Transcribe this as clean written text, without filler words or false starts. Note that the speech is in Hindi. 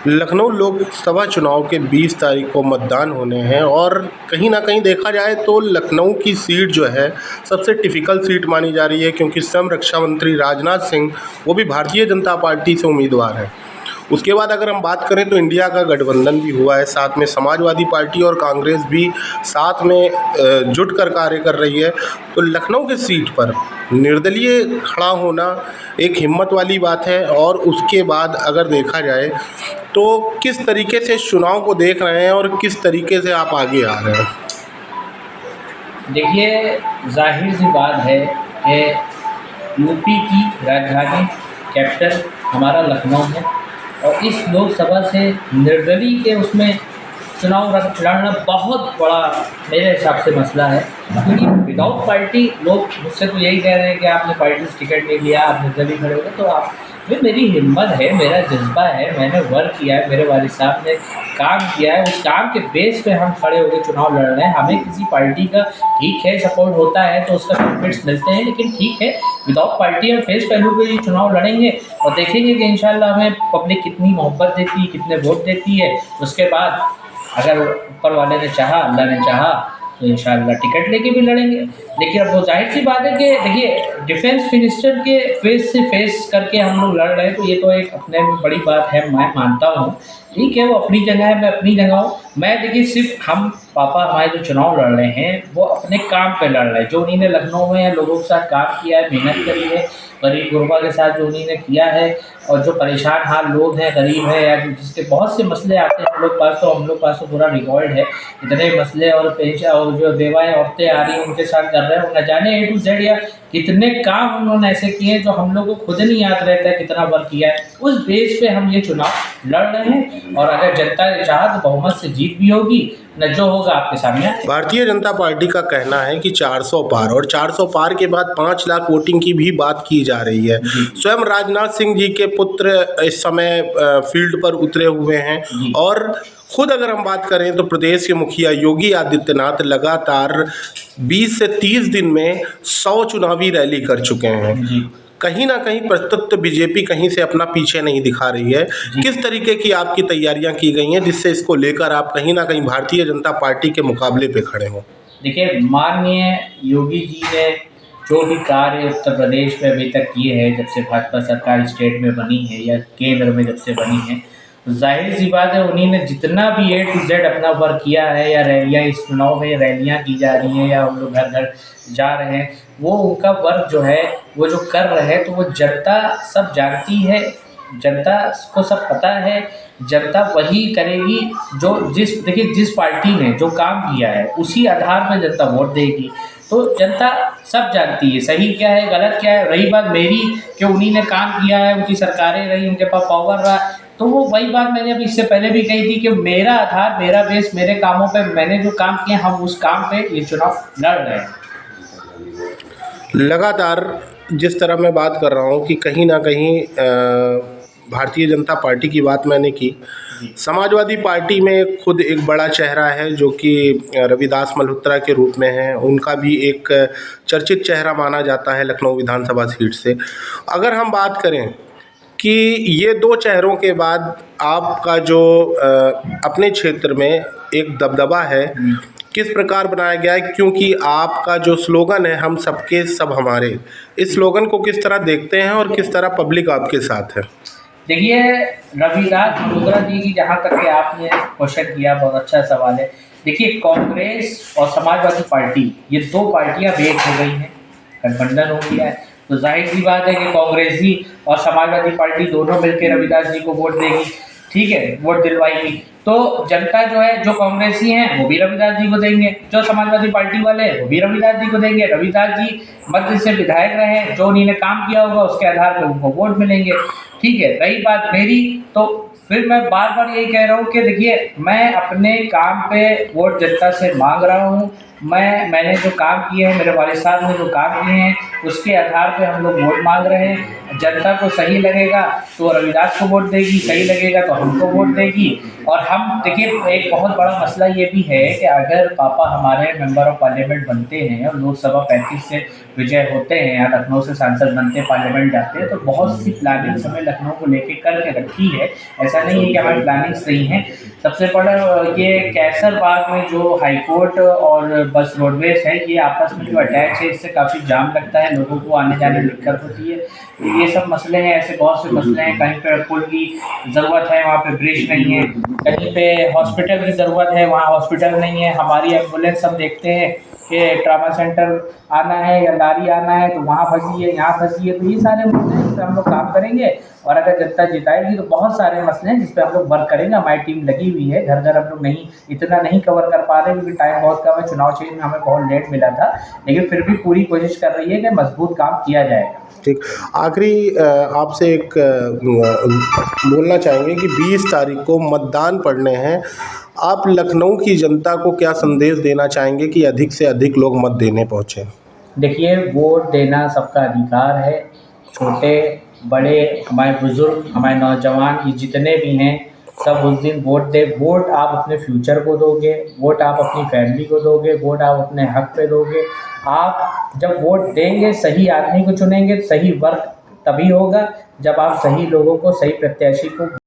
लखनऊ लोकसभा चुनाव के 20 तारीख को मतदान होने हैं और कहीं ना कहीं देखा जाए तो लखनऊ की सीट जो है सबसे टिपिकल सीट मानी जा रही है, क्योंकि स्वयं रक्षा मंत्री राजनाथ सिंह वो भी भारतीय जनता पार्टी से उम्मीदवार हैं। उसके बाद अगर हम बात करें तो इंडिया का गठबंधन भी हुआ है, साथ में समाजवादी पार्टी और कांग्रेस भी साथ में जुट कर कार्य कर रही है। तो लखनऊ की सीट पर निर्दलीय खड़ा होना एक हिम्मत वाली बात है। और उसके बाद अगर देखा जाए तो किस तरीके से चुनाव को देख रहे हैं और किस तरीके से आप आगे आ रहे हैं? देखिए, ज़ाहिर सी बात है कि यूपी की राजधानी कैपिटल हमारा लखनऊ है और इस लोकसभा से निर्दलीय के उसमें चुनाव लड़ना बहुत बड़ा मेरे हिसाब से मसला है। क्योंकि विदाउट पार्टी लोग मुझसे तो यही कह रहे हैं कि आपने पार्टी से टिकट नहीं लिया, आप निर्दलीय खड़े हो गए। तो आप भाई, मेरी हिम्मत है, मेरा जज्बा है, मैंने वर्क किया है, मेरे वालिद साहब ने काम किया है, उस काम के बेस पे हम खड़े होकर चुनाव लड़ रहे हैं। हमें किसी पार्टी का ठीक है सपोर्ट होता है तो उसका बेनिफिट्स मिलते हैं, लेकिन ठीक है विदाउट पार्टी हम फेस वैल्यू पे ये चुनाव लड़ेंगे और देखेंगे कि इंशाल्लाह हमें पब्लिक कितनी मोहब्बत देती है, कितने वोट देती है। उसके बाद अगर ऊपर वाले ने चाहा, अल्लाह ने चाहा तो इंशाल्लाह टिकट लेके भी लड़ेंगे। लेकिन अब वो जाहिर सी बात है कि देखिए, डिफेंस मिनिस्टर के फेस से फेस करके हम लोग लड़ रहे हैं, तो ये तो एक अपने में बड़ी बात है, मैं मानता हूँ। ठीक है, वो अपनी जगह है, मैं अपनी जगह हूँ। मैं देखिए, सिर्फ हम पापा हमारे जो चुनाव लड़ रहे हैं वो अपने काम पे लड़ रहे हैं। जो उन्होंने लखनऊ में लोगों के साथ काम किया है, मेहनत करी है, गरीब गुरबा के साथ जो उन्होंने किया है, और जो परेशान हाल लोग हैं, गरीब है, या जिसके बहुत से मसले आते हैं हम लोग पास तो पूरा रिकॉर्ड है। इतने मसले और पेशा और जो बेवाएँ औरतें आ रही हैं उनके साथ कर रहे हैं, न जाने A to Z या कितने काम उन्होंने ऐसे किए हैं जो हम लोग को खुद नहीं याद रहता है कितना वर्क किया है। उस बेस पे हम ये चुनाव लड़ रहे हैं और अगर जनता ने चाहा तो बहुमत से जीत भी होगी, न जो होगा आपके सामने। भारतीय जनता पार्टी का कहना है कि 400 पार, और 400 पार के बाद 5 लाख वोटिंग की भी बात की जा रही है। स्वयं राजनाथ सिंह जी के पुत्र इस समय फील्ड पर उतरे हुए हैं और खुद अगर हम बात करें तो प्रदेश के मुखिया योगी आदित्यनाथ लगातार 20 से 30 दिन में 100 चुनावी रैली कर चुके हैं। कहीं ना कहीं प्रस्तुत बीजेपी कहीं से अपना पीछे नहीं दिखा रही है। किस तरीके की आपकी तैयारियां की गई हैं जिससे इसको लेकर आप कहीं ना कहीं भारतीय जनता पार्टी के मुकाबले पे खड़े हो? देखिए, माननीय योगी जी ने जो भी कार्य उत्तर प्रदेश में अभी तक किए हैं, जब से भाजपा सरकार स्टेट में बनी है या केंद्र में जब से बनी है, तो जाहिर सी बात है उन्होंने जितना भी A to Z अपना वर्क किया है, या रैलियाँ इस चुनाव में रैलियाँ की जा रही हैं या हम लोग घर घर जा रहे हैं, वो उनका वर्क जो है वो जो कर रहे हैं, तो वो जनता सब जानती है, जनता को सब पता है। जनता वही करेगी जो जिस पार्टी ने जो काम किया है उसी आधार पर जनता वोट देगी। तो जनता सब जानती है सही क्या है, गलत क्या है। रही बात मेरी कि उन्हीं ने काम किया है, उनकी सरकारें रही, उनके पास पावर रहा, तो वो वही बात मैंने अभी इससे पहले भी कही थी कि मेरा आधार, मेरा बेस, मेरे कामों पे, मैंने जो काम किए हम उस काम पे ये चुनाव लड़ रहे हैं। लगातार जिस तरह मैं बात कर रहा हूँ कि कहीं ना कहीं भारतीय जनता पार्टी की बात मैंने की, समाजवादी पार्टी में खुद एक बड़ा चेहरा है जो कि रविदास मल्होत्रा के रूप में है। उनका भी एक चर्चित चेहरा माना जाता है लखनऊ विधानसभा सीट से। अगर हम बात करें कि ये दो चेहरों के बाद आपका जो अपने क्षेत्र में एक दबदबा है किस प्रकार बनाया गया है, क्योंकि आपका जो स्लोगन है हम सबके सब हमारे, इस स्लोगन को किस तरह देखते हैं और किस तरह पब्लिक आपके साथ है? देखिए, रविदास मल्होत्रा जी की जहाँ तक कि आपने क्वेश्चन किया, बहुत अच्छा सवाल है। देखिए, कांग्रेस और समाजवादी पार्टी ये दो पार्टियां एक हो गई हैं, गठबंधन हो गया है। तो जाहिर सी बात है कि कांग्रेसी और समाजवादी पार्टी दोनों मिलकर रविदास जी को वोट देगी, ठीक है, वोट दिलवाएगी। तो जनता जो है, जो कांग्रेसी हैं वो भी रविदास जी को देंगे, जो समाजवादी पार्टी वाले हैं वो भी रविदास जी को देंगे। रविदास जी मध्य से विधायक रहे, जो उन्होंने काम किया होगा उसके आधार पर उनको वोट मिलेंगे, ठीक है। रही बात मेरी, तो फिर मैं बार बार यही कह रहा हूँ कि देखिए, मैं अपने काम पे वोट जनता से मांग रहा हूँ। मैंने जो काम किए हैं, मेरे वालिद साहब ने जो काम किए हैं, उसके आधार पे हम लोग वोट मांग रहे हैं। जनता को सही लगेगा तो रविदास को वोट देगी, सही लगेगा तो हमको वोट देगी। और हम देखिए, एक बहुत बड़ा मसला ये भी है कि अगर पापा हमारे मेंबर ऑफ पार्लियामेंट बनते हैं और लोकसभा 35 से विजय होते हैं या लखनऊ से सांसद बनते हैं, पार्लियामेंट जाते हैं, तो बहुत सी प्लानिंग्स हमें लखनऊ को लेके करके रखी है। ऐसा नहीं है कि हमारी प्लानिंग्स नहीं है। सबसे बड़ा ये कैसर बाग में जो हाईकोर्ट और बस रोडवेज है, ये आपस में जो अटैच है, इससे काफ़ी जाम लगता है, लोगों को आने जाने में दिक्कत होती है। तो ये सब मसले हैं, ऐसे बहुत से मसले हैं। कहीं पे पुल की ज़रूरत है, वहाँ पे ब्रिज नहीं है। कहीं पे हॉस्पिटल की ज़रूरत है, वहाँ हॉस्पिटल नहीं है। हमारी एम्बुलेंस हम देखते हैं कि ट्रामा सेंटर आना है या लारी आना है तो वहाँ फंसी है, यहाँ फंसी है। तो ये सारे मसले हैं, इस पर हम लोग काम करेंगे। और अगर जनता जिताएगी तो बहुत सारे मसले हैं जिस पे हम लोग वर्क करेंगे। हमारी टीम लगी हुई है। घर घर हम लोग इतना नहीं कवर कर पा रहे क्योंकि टाइम बहुत कम है। चुनाव क्षेत्र में हमें बहुत लेट मिला था, लेकिन फिर भी पूरी कोशिश कर रही है कि मजबूत काम किया जाएगा। ठीक, आखिरी आपसे एक बोलना चाहेंगे कि 20 तारीख को मतदान पड़ने हैं। आप लखनऊ की जनता को क्या संदेश देना चाहेंगे कि अधिक से अधिक लोग मत देने पहुँचें? देखिए, वोट देना सबका अधिकार है। छोटे बड़े, हमारे बुज़ुर्ग, हमारे नौजवान, ये जितने भी हैं, सब उस दिन वोट दें। वोट आप अपने फ्यूचर को दोगे, वोट आप अपनी फैमिली को दोगे, वोट आप अपने हक पे दोगे। आप जब वोट देंगे, सही आदमी को चुनेंगे, सही वर्क तभी होगा जब आप सही लोगों को, सही प्रत्याशी को